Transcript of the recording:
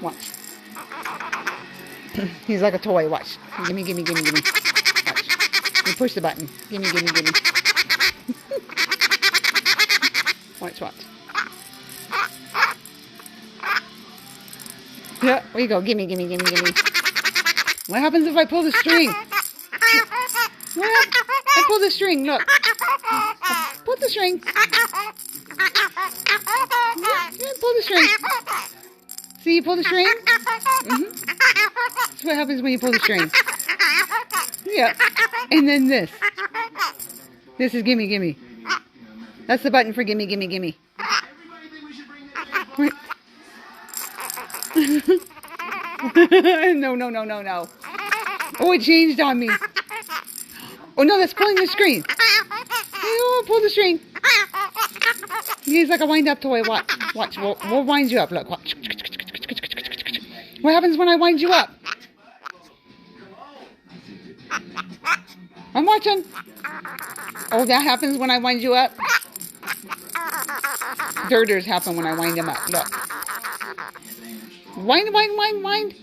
Watch. He's like a toy. Watch. Gimme, gimme, gimme, gimme. Watch. You push the button. Gimme, gimme, gimme. Watch, watch. Yeah, there you go. Gimme, gimme, gimme, gimme. What happens if I pull the string? I pull the string. Look. Pull the string. Yeah, pull the string. See, you pull the string? That's what happens when you pull the string. Yeah. And then this. This is gimme, gimme. That's the button for gimme, gimme, gimme. No, no, no, no, no. Oh, it changed on me. Oh, no, that's pulling the string. Oh, pull the string. He's like a wind-up toy. Watch. Watch. We'll wind you up. Look. Watch. What happens when I wind you up? I'm watching. Oh, that happens when I wind you up? Girders happen when I wind them up. Look. Wind, wind, wind, wind.